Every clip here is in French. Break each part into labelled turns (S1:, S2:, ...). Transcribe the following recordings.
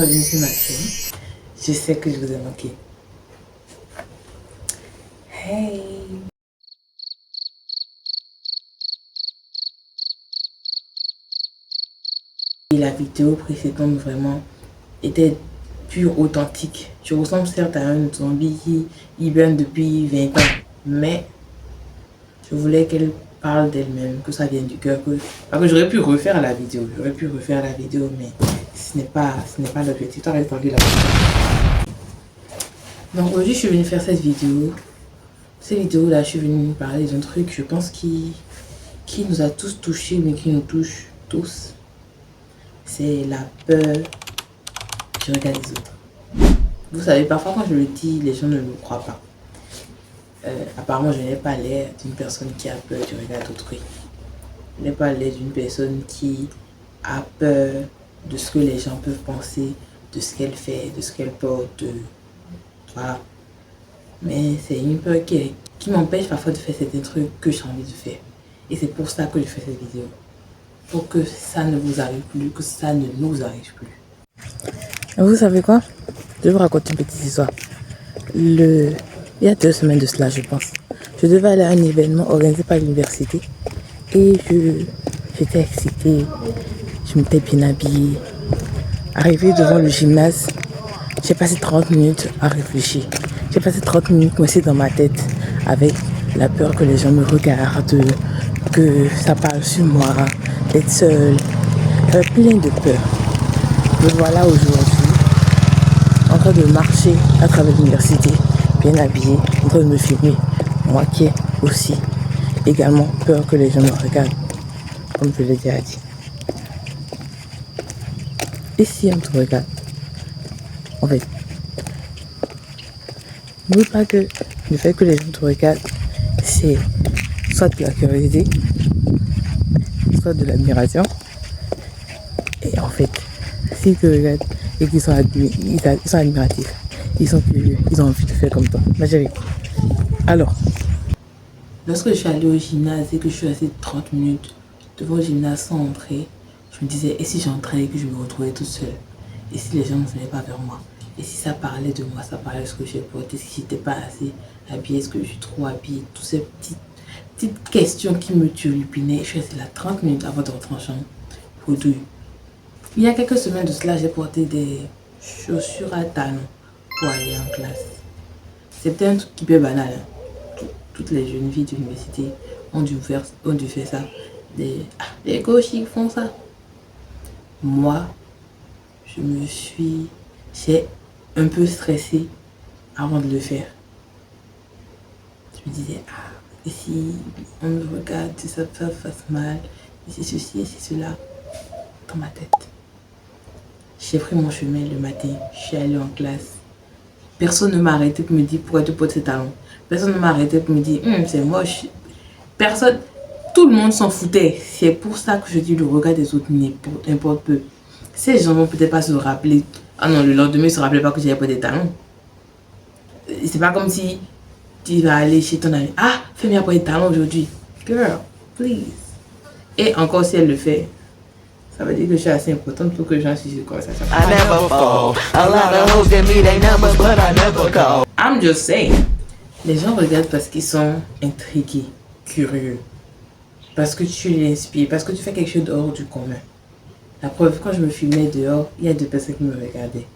S1: bienvenue sur ma chaîne. Je sais que je vous ai manqué. Hey! Et la vidéo précédente vraiment était pure authentique. Je ressemble certes à un zombie qui hiberne depuis 20 ans, mais je voulais qu'elle parle d'elle-même, que ça vienne du cœur. Parce que j'aurais pu refaire la vidéo, mais ce n'est pas l'objectif. Tu as envie là. Donc aujourd'hui, je suis venue faire cette vidéo. Cette vidéo-là, je suis venue parler d'un truc, je pense, qui nous a tous touchés, mais qui nous touche tous. C'est la peur du regard des autres. Vous savez, parfois quand je le dis, les gens ne me croient pas. Apparemment, je n'ai pas l'air d'une personne qui a peur du regard d'autrui. Je n'ai pas l'air d'une personne qui a peur de ce que les gens peuvent penser, de ce qu'elle fait, de ce qu'elle porte, voilà. Mais c'est une peur qui m'empêche parfois de faire certains trucs que j'ai envie de faire. Et c'est pour ça que je fais cette vidéo. Pour que ça ne vous arrive plus, que ça ne nous arrive plus. Vous savez quoi? Je vais vous raconter une petite histoire. Il y a 2 semaines de cela, je pense. Je devais aller à un événement organisé par l'université. Et j'étais excitée. Je m'étais bien habillée. Arrivée devant le gymnase, j'ai passé 30 minutes à réfléchir. J'ai passé 30 minutes coincée dans ma tête avec la peur que les gens me regardent, que ça parle sur moi, d'être seule. J'avais plein de peur. Me voilà aujourd'hui en train de marcher à travers l'université, bien habillée, en train de me filmer. Moi qui ai aussi également peur que les gens me regardent, comme je l'ai déjà dit. Et si on te regarde, en fait, n'oublie pas que le fait que les gens te regardent, c'est soit de la curiosité, soit de l'admiration. Et en fait, s'ils te regardent et qu'ils sont admiratifs, ils sont curieux, ils ont envie de faire comme toi. Ma chérie. Alors, lorsque je suis allée au gymnase et que je suis restée 30 minutes devant le gymnase sans entrer, je me disais, et si j'entrais et que je me retrouvais toute seule? Et si les gens ne venaient pas vers moi? Et si ça parlait de moi, ça parlait de ce que j'ai porté, si j'étais pas assez habillée, est-ce que je suis trop habillée? Toutes ces petites questions qui me turlupinaient. Je suis restée là 30 minutes avant de rentrer en chambre pour douille. Il y a quelques semaines de cela, j'ai porté des chaussures à talons pour aller en classe. C'était un truc qui peut banal. Hein. Toutes les jeunes filles d'université ont dû faire ça. Les gauchis font ça. Moi, j'ai un peu stressée avant de le faire. Je me disais, et si on me regarde, si ça fasse mal, et si ceci, et si cela, dans ma tête. J'ai pris mon chemin le matin, je suis allée en classe. Personne ne m'a arrêté pour me dire pourquoi tu portes ces talons. Personne ne m'a arrêté pour me dire, c'est moche. Personne, tout le monde s'en foutait. C'est pour ça que je dis le regard des autres n'importe peu. Ces gens vont peut-être pas se rappeler. Ah non, le lendemain, ils ne se rappelaient pas que j'avais pas des talons. C'est pas comme si tu vas aller chez ton ami. Ah, fais-moi pas des talons aujourd'hui. Girl, please. Et encore si elle le fait, ça veut dire que je suis assez importante pour que j'en suis sur conversation. I never fall. A lot of hoes get me they numbers, but I never call. I'm just saying. Les gens regardent parce qu'ils sont intrigués, curieux. Parce que tu les inspires, parce que tu fais quelque chose hors du commun. La preuve, quand je me filmais dehors, il y a 2 personnes qui me regardaient.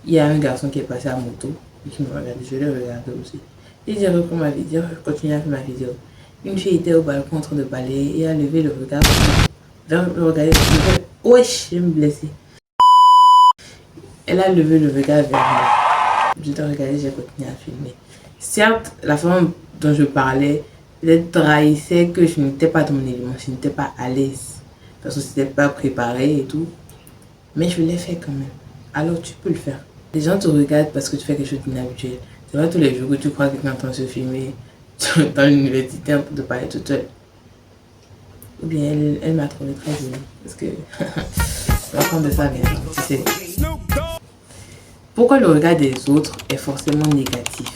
S1: Il y a un garçon qui est passé à moto et qui me regardait. Je le regardais aussi. Et j'ai repris ma vidéo, je continue à faire ma vidéo. Une fille était au balcon en train de balayer et a levé le regard vers le regard. Wesh, je vais me blesser. Elle a levé le regard vers moi. Je te regardais, j'ai continué à filmer. Certes, la femme dont je parlais, elle trahissait que je n'étais pas dans mon élément, je n'étais pas à l'aise. Parce que c'était pas préparé et tout. Mais je l'ai fait quand même. Alors tu peux le faire. Les gens te regardent parce que tu fais quelque chose d'inhabituel. C'est pas tous les jours que tu crois que quelqu'un est en train de se filmer dans l'université en train de parler toute seule. Ou bien elle m'a trouvé très jolie. Parce que l'enfant de sa mère, tu sais. Pourquoi le regard des autres est forcément négatif?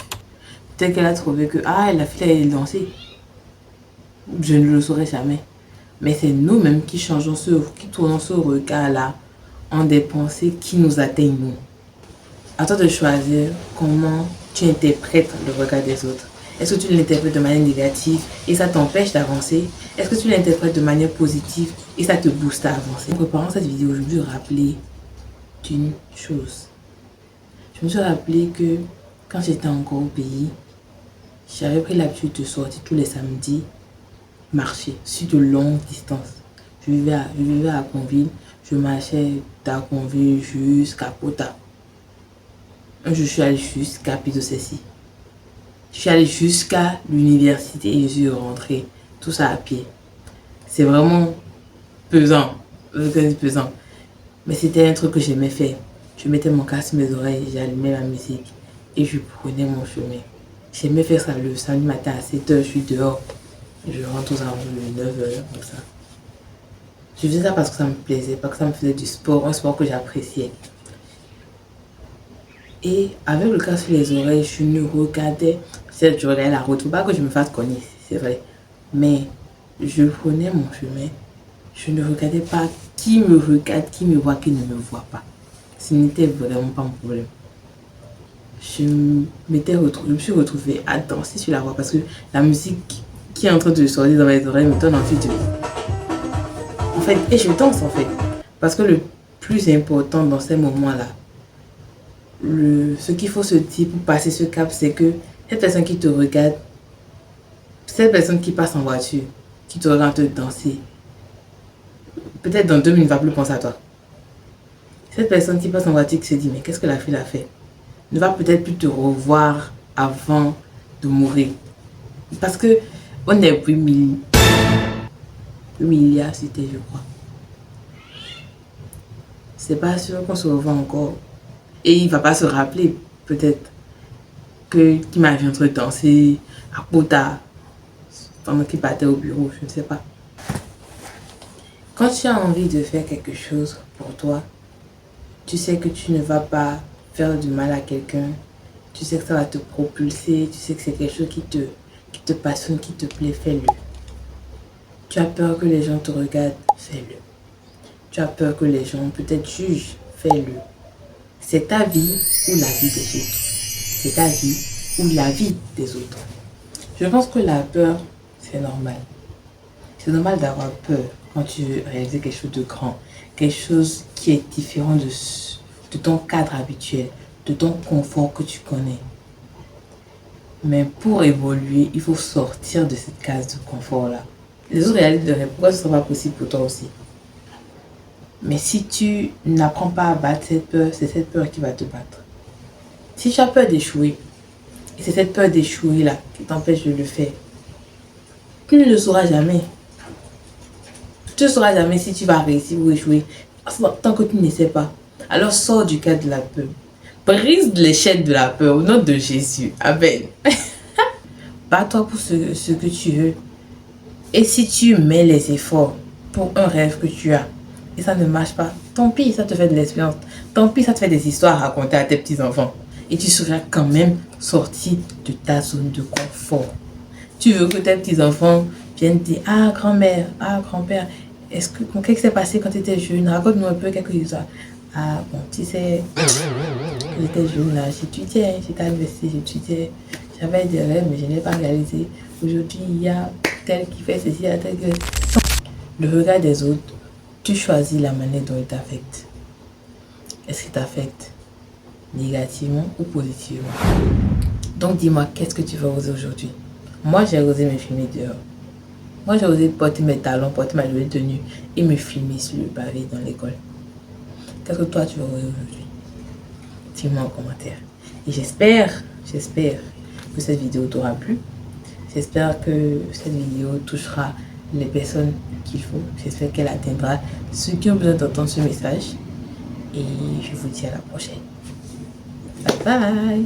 S1: Peut-être qu'elle a trouvé que la fille elle dansait. Je ne le saurais jamais. Mais c'est nous-mêmes qui changeons qui tournons ce regard-là en des pensées qui nous atteignent nous. À toi de choisir comment tu interprètes le regard des autres. Est-ce que tu l'interprètes de manière négative et ça t'empêche d'avancer? Est-ce que tu l'interprètes de manière positive et ça te booste à avancer? En préparant cette vidéo, je me suis rappelé d'une chose. Je me suis rappelé que quand j'étais encore au pays, j'avais pris l'habitude de sortir tous les samedis, marcher sur de longues distances. Je vivais à Aconville, je marchais d'Aconville jusqu'à Pota. Je suis allée jusqu'à Pidocessi. Je suis allée jusqu'à l'université et je suis rentrée. Tout ça à pied. C'est vraiment pesant. Pesant. Mais c'était un truc que j'aimais faire. Je mettais mon casque sur mes oreilles, j'allumais la musique et je prenais mon chemin. J'aimais faire ça le samedi matin à 7h, je suis dehors. Et je rentre aux alentours de 9h, comme ça. Je faisais ça parce que ça me plaisait, parce que ça me faisait du sport, un sport que j'appréciais. Et avec le casque sur les oreilles, je ne regardais, certes je regardais la route, faut pas que je me fasse connaître, c'est vrai. Mais je prenais mon chemin, je ne regardais pas qui me regarde, qui me voit, qui ne me voit pas. Ce n'était vraiment pas mon problème. Je me suis retrouvée à danser sur la voie parce que la musique qui est en train de sortir dans mes oreilles me donne envie de... En fait, et je danse en fait. Parce que le plus important dans ces moments-là, ce qu'il faut se dire pour passer ce cap, c'est que cette personne qui te regarde, cette personne qui passe en voiture, qui te regarde te danser, peut-être dans 2 minutes, ne va plus penser à toi. Cette personne qui passe en voiture qui se dit, mais qu'est-ce que la fille a fait? Ne va peut-être plus te revoir avant de mourir. Parce que on est 8 milliards, c'était, je crois. C'est pas sûr qu'on se revoit encore. Et il va pas se rappeler, peut-être, qu'il m'a vu en train de danser à Pota pendant qu'il partait au bureau, je ne sais pas. Quand tu as envie de faire quelque chose pour toi, tu sais que tu ne vas pas faire du mal à quelqu'un, tu sais que ça va te propulser, tu sais que c'est quelque chose qui te passionne, qui te plaît, fais-le. Tu as peur que les gens te regardent, fais-le. Tu as peur que les gens peut-être jugent, fais-le. C'est ta vie ou la vie des autres. C'est ta vie ou la vie des autres. Je pense que la peur, c'est normal. C'est normal d'avoir peur quand tu veux réaliser quelque chose de grand. Quelque chose qui est différent de ton cadre habituel, de ton confort que tu connais. Mais pour évoluer, il faut sortir de cette case de confort-là. Les autres réalités de pourquoi ce ne sera pas possible pour toi aussi. Mais si tu n'apprends pas à battre cette peur, c'est cette peur qui va te battre. Si tu as peur d'échouer, et c'est cette peur d'échouer là qui t'empêche de le faire, tu ne le sauras jamais. Tu ne sauras jamais si tu vas réussir ou échouer tant que tu n'essaies pas. Alors sors du cadre de la peur. Brise l'échelle de la peur au nom de Jésus. Amen. Bats-toi pour ce que tu veux. Et si tu mets les efforts pour un rêve que tu as, et ça ne marche pas, tant pis, ça te fait de l'expérience. Tant pis, ça te fait des histoires à raconter à tes petits-enfants. Et tu seras quand même sorti de ta zone de confort. Tu veux que tes petits-enfants viennent dire, ah grand-mère, ah grand-père, qu'est-ce qui s'est passé quand tu étais jeune? Raconte-nous un peu quelque chose. Ah bon, tu sais, quand j'étais jeune là, j'étudiais, j'étais à l'université, j'étudiais. J'avais des rêves, mais je n'ai pas réalisé. Aujourd'hui, il y a tel qui fait ceci, il y a tel qui... Le regard des autres, tu choisis la manière dont il t'affecte. Est-ce qu'il t'affecte négativement ou positivement? Donc dis-moi, qu'est-ce que tu vas oser aujourd'hui? Moi, j'ai osé me filmer dehors. Moi, j'ai osé porter mes talons, porter ma jolie tenue et me filmer sur le pavé dans l'école. Qu'est-ce que toi, tu vas oser aujourd'hui? Dis-moi en commentaire. Et j'espère que cette vidéo t'aura plu. J'espère que cette vidéo touchera les personnes qu'il faut. J'espère qu'elle atteindra ceux qui ont besoin d'entendre ce message. Et je vous dis à la prochaine. Bye bye.